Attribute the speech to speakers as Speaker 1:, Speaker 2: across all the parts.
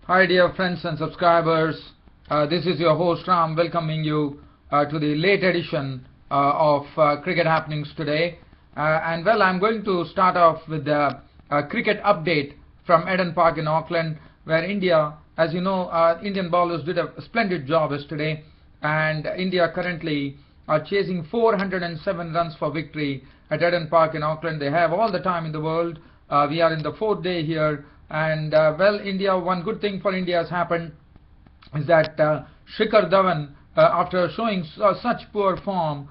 Speaker 1: Hi dear friends and subscribers, this is your host Ram welcoming you to the late edition of Cricket Happenings today. And well, I'm going to start off with the cricket update from Eden Park in Auckland, where India, as you know, Indian bowlers did a splendid job yesterday, and India currently are chasing 407 runs for victory at Eden Park in Auckland. They have all the time in the world. We are in the 4th day here. And well, India, one good thing for India has happened is that Shikhar Dhawan, after showing such poor form,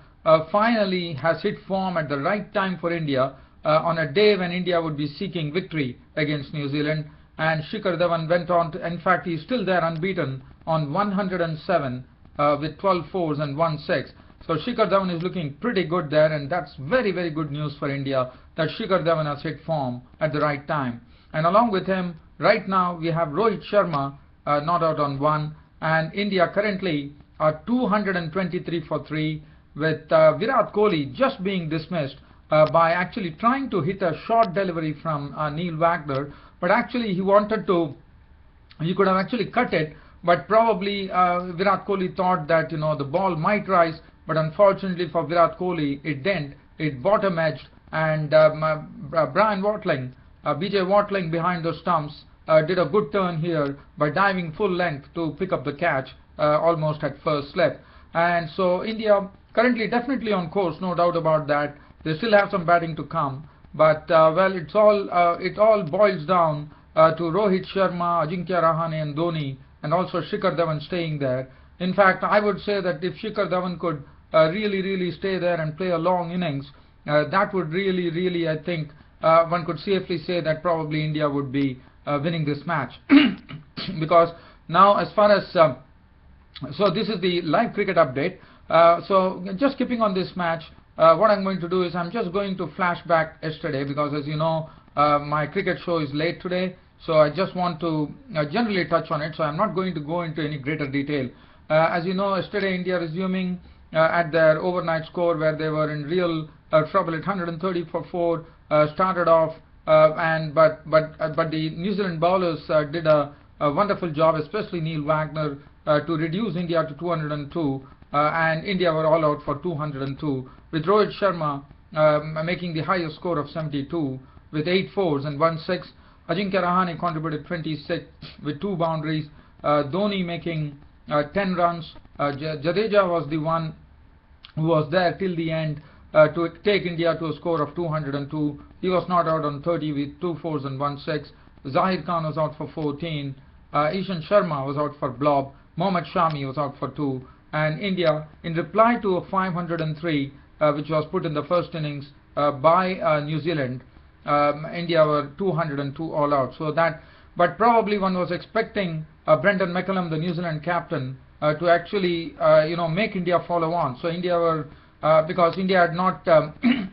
Speaker 1: finally has hit form at the right time for India on a day when India would be seeking victory against New Zealand. And Shikhar Dhawan went on to, in fact, he's still there unbeaten on 107 with 12 fours and 1 6. So Shikhar Dhawan is looking pretty good there, and that's very, very good news for India that Shikhar Dhawan has hit form at the right time. And along with him, right now we have Rohit Sharma not out on 1, and India currently are 223 for 3, with Virat Kohli just being dismissed by actually trying to hit a short delivery from Neil Wagner, but actually he could have actually cut it, but probably Virat Kohli thought that the ball might rise, but unfortunately for Virat Kohli it didn't. It bottom edged, and Brian Watling, BJ Watling behind the stumps did a good turn here by diving full length to pick up the catch almost at first slip. And so India currently definitely on course, no doubt about that. They still have some batting to come, but well, it all boils down to Rohit Sharma, Ajinkya Rahane and Dhoni, and also Shikhar Dhawan staying there. In fact, I would say that if Shikhar Dhawan could really stay there and play a long innings, that would really, I think, one could safely say that probably India would be winning this match. Because now, as far as so this is the live cricket update. So just keeping on this match, what I'm going to do is I'm just going to flash back yesterday, because as you know, my cricket show is late today, so I just want to generally touch on it, so I'm not going to go into any greater detail. As you know, yesterday India resuming at their overnight score, where they were in real trouble at 130 for 4. Started off but the New Zealand bowlers did a wonderful job, especially Neil Wagner, to reduce India to 202, and India were all out for 202, with Rohit Sharma making the highest score of 72 with 8 fours and 1 6. Ajinkya Rahane contributed 26 with 2 boundaries. Dhoni making 10 runs. Jadeja was the one who was there till the end to take India to a score of 202. He was not out on 30 with 2 fours and 1 6. Zahir Khan was out for 14. Ishan Sharma was out for blob. Mohammad Shami was out for 2. And India, in reply to a 503 which was put in the first innings by New Zealand, India were 202 all out. So that, but probably one was expecting Brendan McCullum, the New Zealand captain, to actually make India follow on. So India were because India had not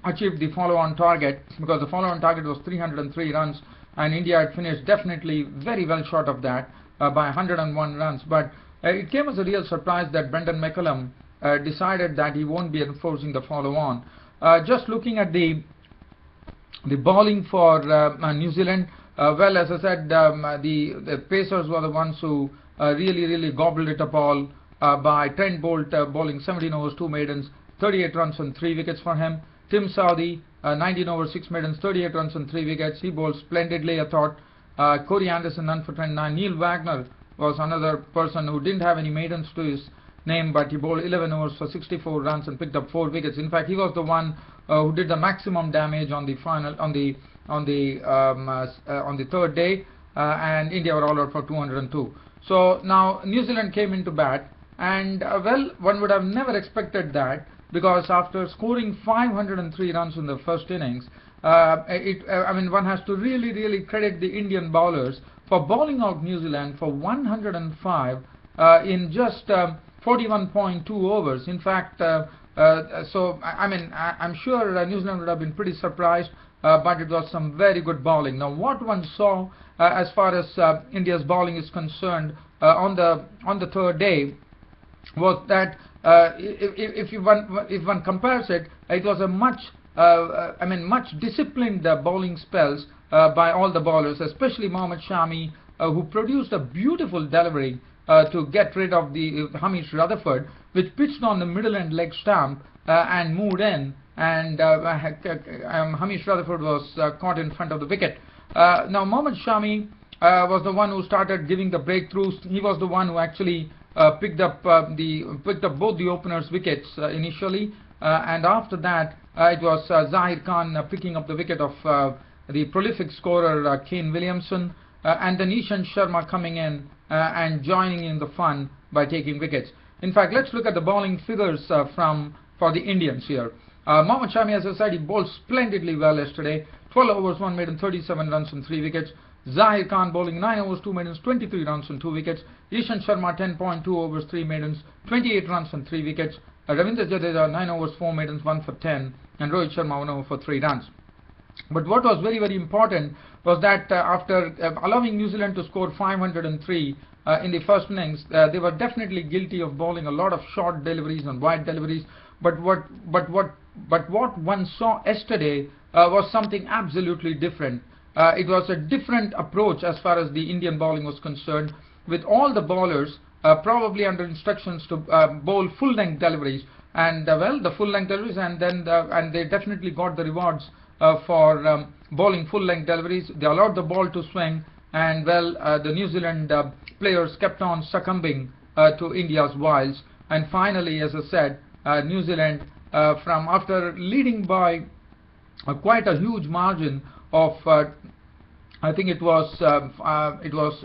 Speaker 1: achieved the follow-on target, because the follow-on target was 303 runs, and India had finished definitely very well short of that by 101 runs. But it came as a real surprise that Brendan McCullum decided that he won't be enforcing the follow-on. Just looking at the bowling for New Zealand, well, as I said, the Pacers were the ones who really gobbled it up all by Trent Bolt bowling 17 overs, 2 maidens, 38 runs and 3 wickets for him. Tim Southee, 19 overs, 6 maidens, 38 runs and 3 wickets. He bowled splendidly, I thought. Corey Anderson, none for 29. Neil Wagner was another person who didn't have any maidens to his name, but he bowled 11 overs for 64 runs and picked up 4 wickets. In fact, he was the one who did the maximum damage on the final on the 3rd day, and India were all out for 202. So now New Zealand came into bat, and well, one would have never expected that, because after scoring 503 runs in the first innings, I mean, one has to really credit the Indian bowlers for bowling out New Zealand for 105 in just 41.2 overs. In fact, so I mean, I'm sure New Zealand would have been pretty surprised, but it was some very good bowling. Now, what one saw as far as India's bowling is concerned on the 3rd day was that if one compares it, it was a much much disciplined bowling spells by all the bowlers, especially Mohammad Shami, who produced a beautiful delivery to get rid of the Hamish Rutherford, which pitched on the middle and leg stump and moved in, and Hamish Rutherford was caught in front of the wicket. Now Mohammad Shami was the one who started giving the breakthroughs. He was the one who actually picked up both the openers' wickets initially, and after that it was Zahir Khan picking up the wicket of the prolific scorer Kane Williamson, and then Ishant Sharma coming in and joining in the fun by taking wickets. In fact, let's look at the bowling figures for the Indians here. Mohammad Shami, as I said, he bowled splendidly well yesterday. 12 overs, 1 maiden, 37 runs and 3 wickets. Zahir Khan bowling 9 overs, 2 maidens, 23 runs and 2 wickets. Ishant Sharma 10.2 overs, 3 maidens, 28 runs and 3 wickets. Ravindra Jadeja 9 overs, 4 maidens, 1 for 10, and Rohit Sharma 1 over for 3 runs. But what was very, very important was that after allowing New Zealand to score 503 in the first innings, they were definitely guilty of bowling a lot of short deliveries and wide deliveries. But what one saw yesterday was something absolutely different. It was a different approach as far as the Indian bowling was concerned, with all the bowlers probably under instructions to bowl full-length deliveries, and the full-length deliveries, and they definitely got the rewards for bowling full-length deliveries. They allowed the ball to swing, and the New Zealand players kept on succumbing to India's wiles. And finally, as I said, New Zealand, from after leading by quite a huge margin of I think it was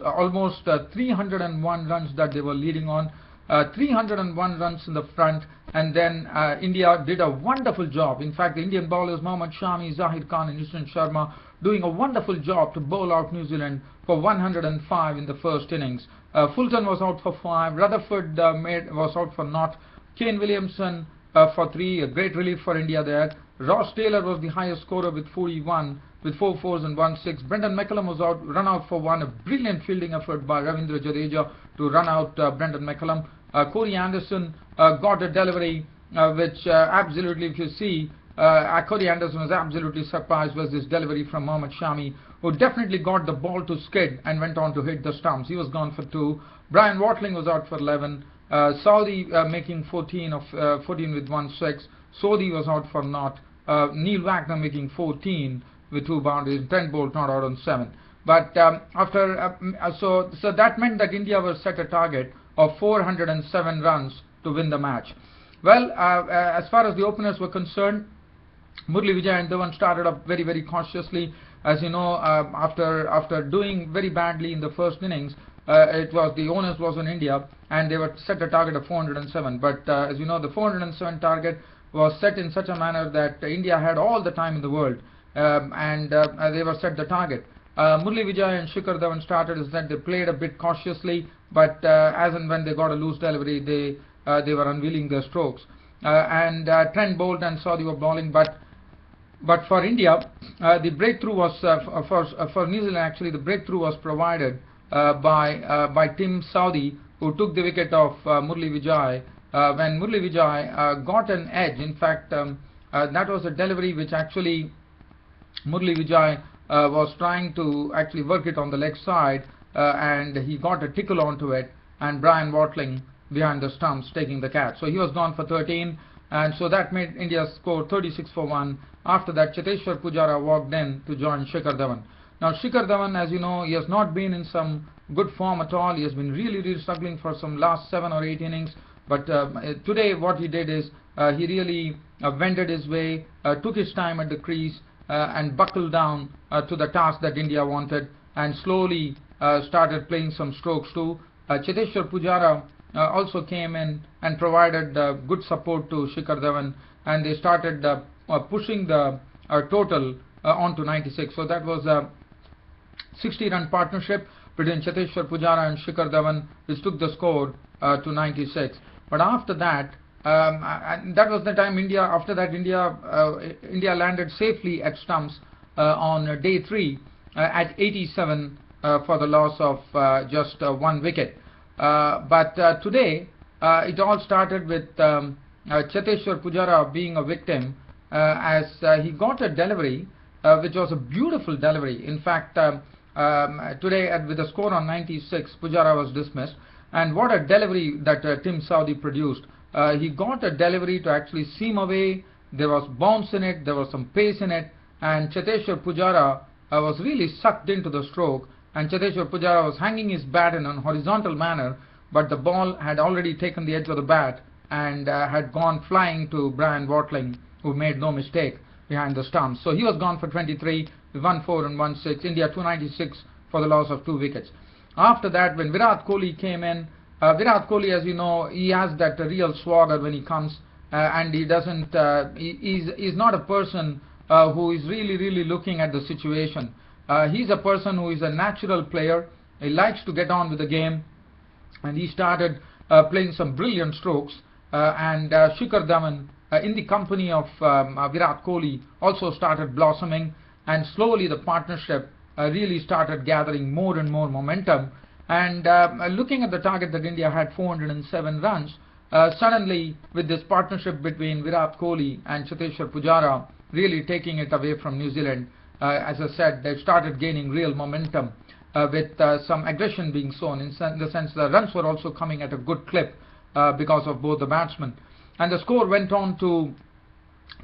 Speaker 1: almost 301 runs that they were leading on, 301 runs in the front, and then India did a wonderful job. In fact, the Indian bowlers Mohammad Shami, Zahir Khan and Ishant Sharma doing a wonderful job to bowl out New Zealand for 105 in the first innings. Fulton was out for 5, Rutherford was out for naught, Kane Williamson for 3, a great relief for India there. Ross Taylor was the highest scorer with 41, with 4 fours and 1 6. Brendan McCullum was run out for 1, a brilliant fielding effort by Ravindra Jadeja to run out Brendan McCullum. Corey Anderson got a delivery which absolutely, if you see, Corey Anderson was absolutely surprised with this delivery from Mohammad Shami, who definitely got the ball to skid and went on to hit the stumps. He was gone for 2. Brian Watling was out for 11. Saudi making 14 with 1 6. Sodhi was out for naught. Neil Wagner making 14 with 2 boundaries. Trent Bolt not out on 7. But so that meant that India was set a target of 407 runs to win the match. Well, as far as the openers were concerned, Murali Vijay and Dhawan started up very, very cautiously. As you know, after doing very badly in the first innings, the onus was on India, and they were set a target of 407. But as you know, the 407 target was set in such a manner that India had all the time in the world, and they were set the target. Murali Vijay and Shikhar Dhawan started is that they played a bit cautiously, but as and when they got a loose delivery, they were unveiling their strokes. And Trent Bolt and Saudi were bowling, but for India, the breakthrough was for New Zealand. Actually, the breakthrough was provided by Tim Saudi, who took the wicket of Murali Vijay when Murali Vijay got an edge. In fact, that was a delivery which actually Murali Vijay was trying to actually work it on the leg side, and he got a tickle onto it, and Brian Watling behind the stumps taking the catch. So he was gone for 13, and so that made India score 36 for 1. After that, Cheteshwar Pujara walked in to join Shikhar Dhawan. Now Shikhar Dhawan, as you know, he has not been in some good form at all. He has been really, really struggling for some last 7 or 8 innings. But today what he did is he really wended his way, took his time at the crease, and buckled down to the task that India wanted, and slowly started playing some strokes too. Cheteshwar Pujara also came in and provided good support to Shikhar Dhawan, and they started pushing the total on to 96. So that was a 60-run partnership between Cheteshwar Pujara and Shikhar Dhawan, which took the score to 96. But after that, that was the time India. After that, India landed safely at stumps on day 3 at 87 for the loss of just 1 wicket. But today, it all started with Cheteshwar Pujara being a victim, as he got a delivery which was a beautiful delivery. In fact, Today, with a score on 96, Pujara was dismissed. And what a delivery that Tim Southee produced. He got a delivery to actually seam away. There was bounce in it, there was some pace in it, and Cheteshwar Pujara was really sucked into the stroke, and Cheteshwar Pujara was hanging his bat in a horizontal manner, but the ball had already taken the edge of the bat and had gone flying to Brian Watling, who made no mistake behind the stumps. So he was gone for 23, 1-4 and 1-6. India 296 for the loss of 2 wickets. After that, when Virat Kohli came in, Virat Kohli, as you know, he has that real swagger when he comes, and he doesn't. He's not a person who is really looking at the situation. He's a person who is a natural player. He likes to get on with the game, and he started playing some brilliant strokes. And Shikhar Dhawan, in the company of Virat Kohli, also started blossoming, and slowly the partnership really started gathering more and more momentum. And looking at the target that India had, 407 runs, suddenly with this partnership between Virat Kohli and Cheteshwar Pujara really taking it away from New Zealand, as I said, they started gaining real momentum with some aggression being shown, in the sense the runs were also coming at a good clip because of both the batsmen. And the score went on to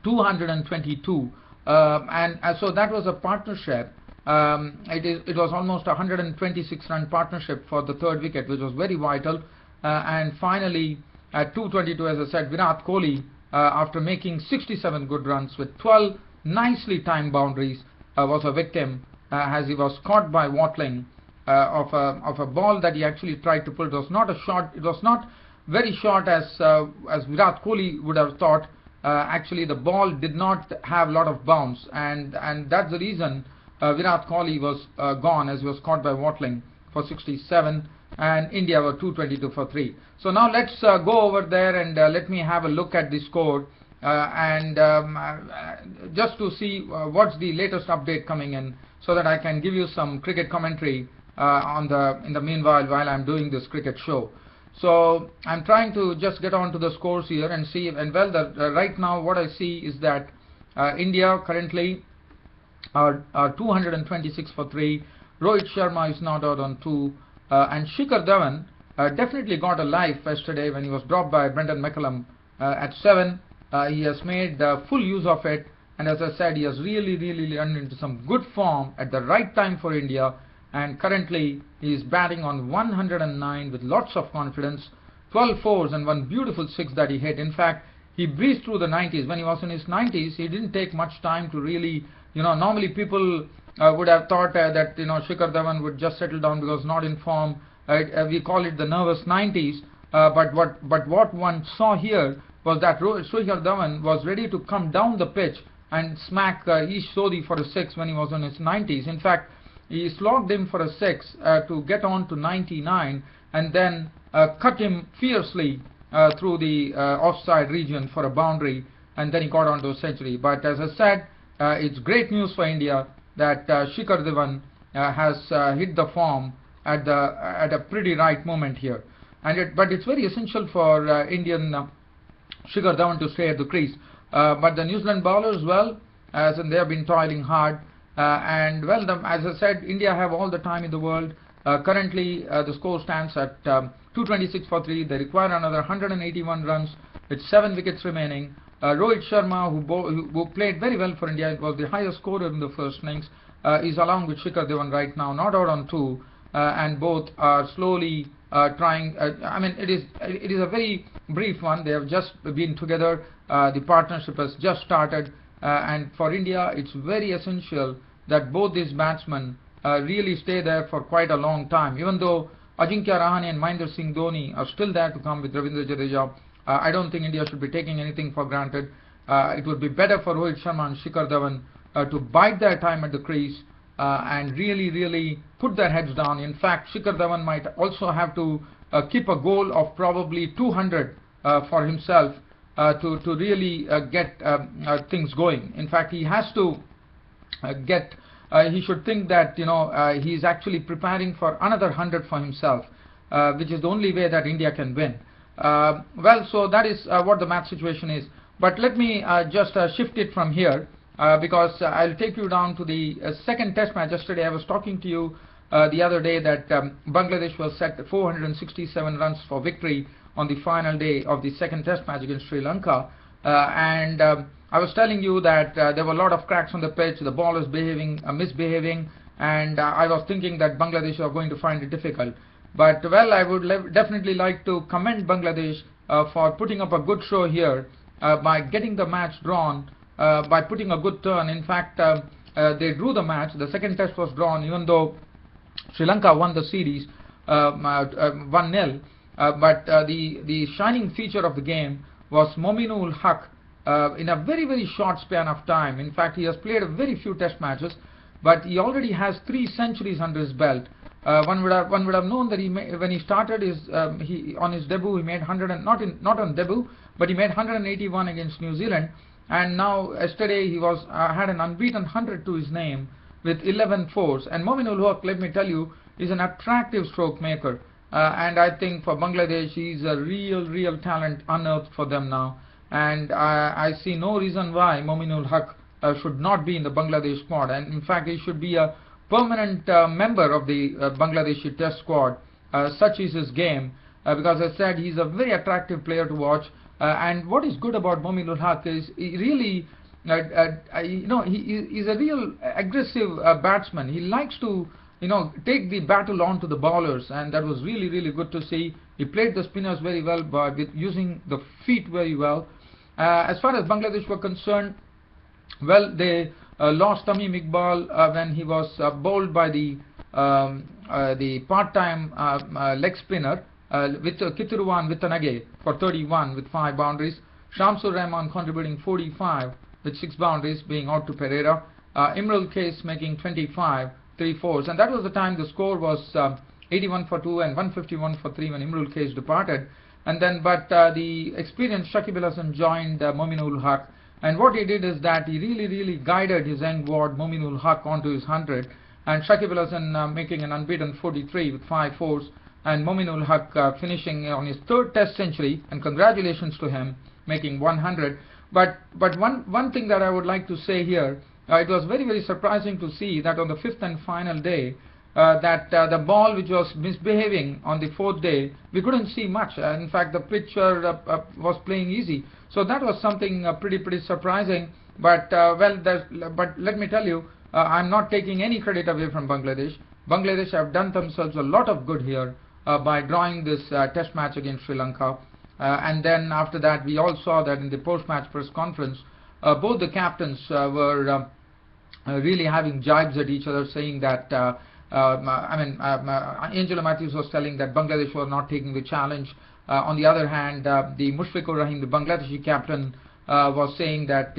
Speaker 1: 222, and so that was a partnership. It was almost a 126-run partnership for the third wicket, which was very vital. And finally, at 222, as I said, Virat Kohli, after making 67 good runs with 12 nicely timed boundaries, was a victim as he was caught by Watling of a ball that he actually tried to pull. It was not a shot. It was not very short as Virat Kohli would have thought. Actually, the ball did not have a lot of bounce, and that's the reason Virat Kohli was gone, as he was caught by Watling for 67, and India were 222 for 3. So now let's go over there and let me have a look at the score and just to see what's the latest update coming in, so that I can give you some cricket commentary in the meanwhile while I'm doing this cricket show. So I'm trying to just get on to the scores here and see, and well, right now what I see is that India currently are 226 for 3. Rohit Sharma is not out on 2, and Shikhar Dhawan definitely got a life yesterday when he was dropped by Brendan McCullum at 7. He has made full use of it, and as I said, he has really run into some good form at the right time for India, and currently he is batting on 109 with lots of confidence, 12 fours and one beautiful 6 that he hit. In fact, he breezed through the 90s. When he was in his 90s, he didn't take much time to really, normally people would have thought that Shikhar Dhawan would just settle down because not in form. We call it the nervous 90s. But what one saw here was that Shikhar Dhawan was ready to come down the pitch and smack Ish Sodhi for a 6 when he was in his 90s. In fact, he slogged him for a 6 to get on to 99, and then cut him fiercely through the offside region for a boundary, and then he got on to a century. But as I said, it's great news for India that Shikhar Dhawan has hit the form at a pretty right moment here. But it's very essential for Indian Shikhar Dhawan to stay at the crease. But the New Zealand bowlers, well, as in they have been toiling hard, and well, as I said, India have all the time in the world. Currently, the score stands at 226 for 3. They require another 181 runs with 7 wickets remaining. Rohit Sharma, who played very well for India, was the highest scorer in the first innings, is along with Shikhar Dhawan right now, not out on 2, and both are slowly trying. It is a very brief one. They have just been together. The partnership has just started, and for India, it's very essential that both these batsmen really stay there for quite a long time. Even though Ajinkya Rahane and Mahendra Singh Dhoni are still there to come with Ravindra Jadeja, I don't think India should be taking anything for granted. It would be better for Rohit Sharma and Shikhar Dhawan to bide their time at the crease and really put their heads down. In fact, Shikhar Dhawan might also have to keep a goal of probably 200 for himself to really get things going. In fact, he has to he should think that he's actually preparing for another 100 for himself, which is the only way that India can win. Well, so that is what the match situation is. But let me just shift it from here because I'll take you down to the second test match. Yesterday I was talking to you the other day that Bangladesh was set 467 runs for victory on the final day of the second test match against Sri Lanka, and I was telling you that there were a lot of cracks on the pitch, the ball was misbehaving, and I was thinking that Bangladesh are going to find it difficult. But well, I would definitely like to commend Bangladesh for putting up a good show here by getting the match drawn, by putting a good turn. In fact, they drew the match. The second test was drawn, even though Sri Lanka won the series 1-0. But the shining feature of the game was Mominul Haq in a very short span of time. In fact, he has played a very few test matches, but he already has 3 centuries under his belt. One would have known that when he started on his debut he made 100 and not on debut, but he made 181 against New Zealand, and now yesterday he was had an unbeaten 100 to his name with 11 fours. And Mominul Haq, let me tell you, is an attractive stroke maker, and I think for Bangladesh he's a real talent unearthed for them now, and I see no reason why Mominul Haq should not be in the Bangladesh squad, and in fact he should be a permanent member of the Bangladeshi test squad. Such is his game, because as I said, he's a very attractive player to watch, and what is good about Mominul Haq is he really he's a real aggressive batsman. He likes to take the battle on to the bowlers, and that was really good to see. He played the spinners very well, but with using the feet very well. As far as Bangladesh were concerned, well, they lost Tamim Iqbal when he was bowled by the part-time leg spinner with Kittiruwan Vittanage for 31 with 5 boundaries. Shamsur Rahman contributing 45 with 6 boundaries, being out to Pereira. Imrul Case making 25, 3 fours, and that was the time the score was 81 for 2 and 151 for 3 when Imrul Case departed. And then, but the experienced Shakib Al Hasan joined Mominul Haq. And what he did is that he really guided his young ward Mominul Haq onto his 100, and Shakib Al Hasan making an unbeaten 43 with 5 fours, and Mominul Haq finishing on his 3rd test century, and congratulations to him, making 100. But one thing that I would like to say here, it was very surprising to see that on the 5th and final day, that the ball which was misbehaving on the 4th day, we couldn't see much. In fact, the pitcher was playing easy. So that was something pretty surprising. But but let me tell you, I'm not taking any credit away from Bangladesh. Bangladesh have done themselves a lot of good here by drawing this test match against Sri Lanka. And then after that, we all saw that in the post-match press conference, both the captains were really having jibes at each other, saying that Angelo Matthews was telling that Bangladesh was not taking the challenge. On the other hand, the Mushfiqur Rahim, the Bangladeshi captain, was saying that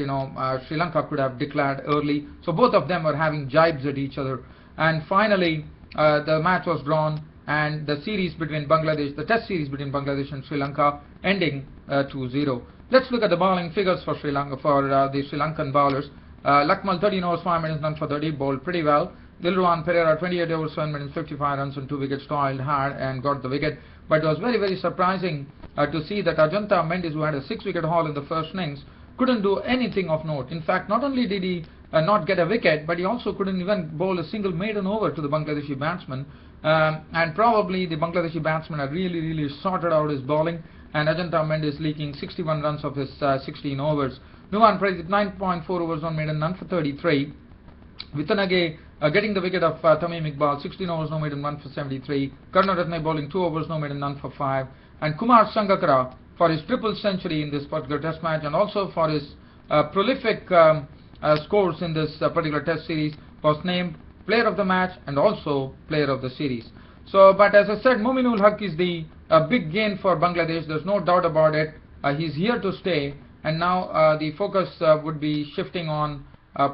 Speaker 1: Sri Lanka could have declared early. So both of them were having jibes at each other. And finally, the match was drawn, and the series between Bangladesh, the test series between Bangladesh and Sri Lanka, ending 2-0. Let's look at the bowling figures for Sri Lanka, for the Sri Lankan bowlers. Lakmal 13 overs 5 minutes, none for 30, bowled pretty well. Dilruwan Pereira 28 overs 7 minutes 55 runs and 2 wickets, toiled hard and got the wicket. But it was very surprising to see that Ajanta Mendes, who had a 6-wicket haul in the first innings, couldn't do anything of note. In fact, not only did he not get a wicket, but he also couldn't even bowl a single maiden over to the Bangladeshi batsman. And probably the Bangladeshi batsmen have really sorted out his bowling, and Ajanta Mendes leaking 61 runs of his 16 overs. Nuwan Pradeep 9.4 overs, 1 maiden, none for 33. Vittanage getting the wicket of Tamim Iqbal, 16 overs, no maiden, 1 for 73. Karunaratne bowling 2 overs, no maiden, none for 5. And Kumar Sangakkara for his triple century in this particular test match, and also for his prolific scores in this particular test series, was named player of the match and also player of the series. So, but as I said, Mominul Haq is the big gain for Bangladesh. There's no doubt about it. He's here to stay, and now the focus would be shifting on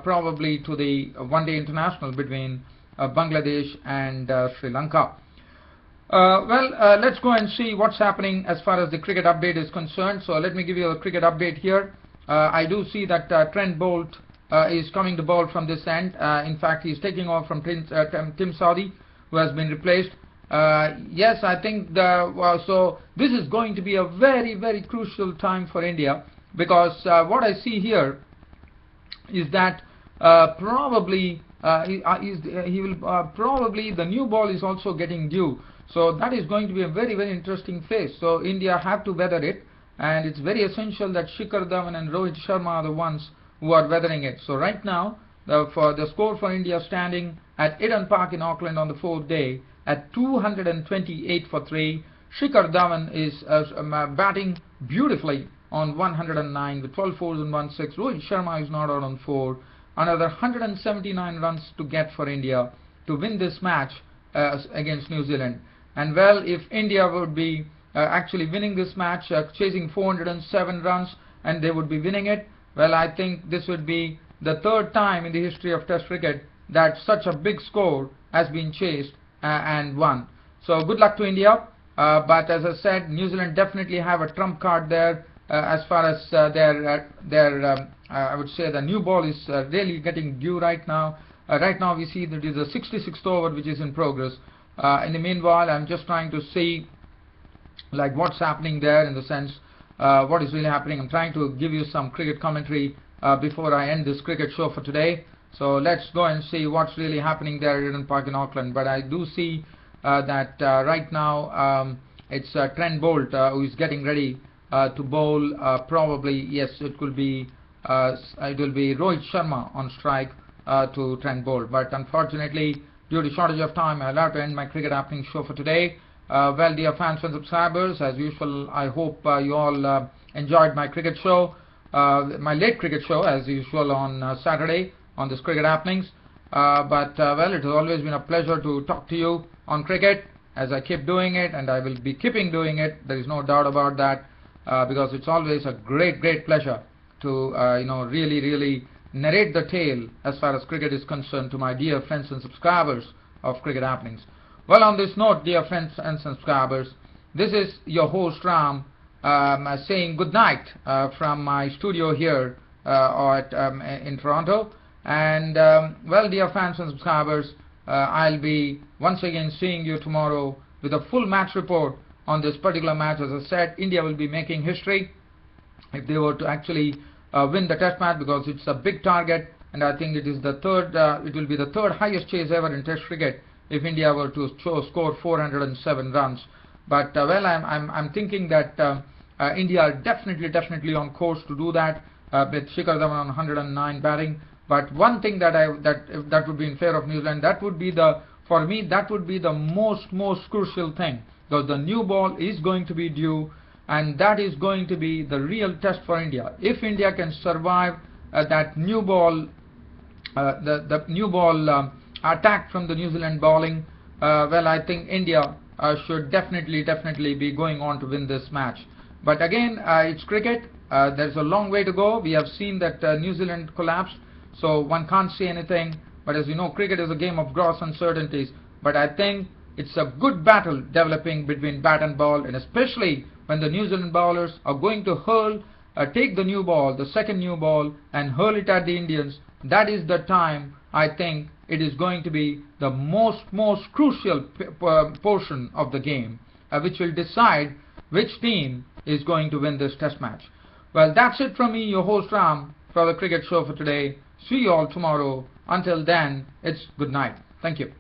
Speaker 1: probably to the one-day international between Bangladesh and Sri Lanka. Let's go and see what's happening as far as the cricket update is concerned. So let me give you a cricket update here. I do see that Trent Boult is coming to bowl from this end. In fact, he's taking off from Tim Southee, who has been replaced. Yes, I think so this is going to be a very crucial time for India, because what I see here, is that probably he will probably the new ball is also getting due. So that is going to be a very, very interesting phase. So India have to weather it, and it's very essential that Shikhar Dhawan and Rohit Sharma are the ones who are weathering it. So right now, for the score for India standing at Eden Park in Auckland on the 4th day at 228 for 3. Shikhar Dhawan is batting beautifully on 109 with 12 fours and 1 6. Rohit Sharma is not out on 4. Another 179 runs to get for India to win this match against New Zealand. And well, if India would be actually winning this match, chasing 407 runs, and they would be winning it, well, I think this would be the third time in the history of Test cricket that such a big score has been chased and won. So good luck to India. But as I said, New Zealand definitely have a trump card there as far as I would say the new ball is really getting due right now. Right now we see that it is a 66th over which is in progress. In the meanwhile, I'm just trying to see like what's happening there, in the sense what is really happening. I'm trying to give you some cricket commentary before I end this cricket show for today. So let's go and see what's really happening there at Eden Park in Auckland. But I do see that right now it's Trent Bolt who is getting ready to bowl. Probably, yes, it will be Rohit Sharma on strike to Trent Bolt. But unfortunately, due to shortage of time, I'll have to end my cricket happening show for today. Well, dear fans and subscribers, as usual, I hope you all enjoyed my cricket show, my late cricket show as usual on Saturday on this cricket happenings. Well, it has always been a pleasure to talk to you on cricket, as I keep doing it, and I will be keeping doing it. There is no doubt about that, because it's always a great pleasure to really narrate the tale as far as cricket is concerned to my dear friends and subscribers of cricket happenings. Well, on this note, dear friends and subscribers, this is your host Ram saying good night from my studio here in Toronto. And well, dear fans and subscribers, I'll be once again seeing you tomorrow with a full match report on this particular match. As I said, India will be making history if they were to actually win the Test match, because it's a big target, and I think it is the third. It will be the third highest chase ever in Test cricket if India were to score 407 runs. But well, I'm thinking that India are definitely on course to do that with Shikhar Dhawan on 109 batting. But one thing that would be in favor of New Zealand, that would be for me that would be the most crucial thing, because the new ball is going to be due, and that is going to be the real test for India. If India can survive that new ball, the new ball attack from the New Zealand bowling, well, I think India should definitely be going on to win this match. But again, it's cricket. There's a long way to go. We have seen that New Zealand collapsed, so one can't say anything. But as you know, cricket is a game of gross uncertainties. But I think it's a good battle developing between bat and ball, and especially when the New Zealand bowlers are going to take the new ball, the second new ball, and hurl it at the Indians. That is the time I think it is going to be the most crucial portion of the game, which will decide which team is going to win this Test match. Well, that's it from me, your host Ram, for the cricket show for today. See you all tomorrow. Until then, it's good night. Thank you.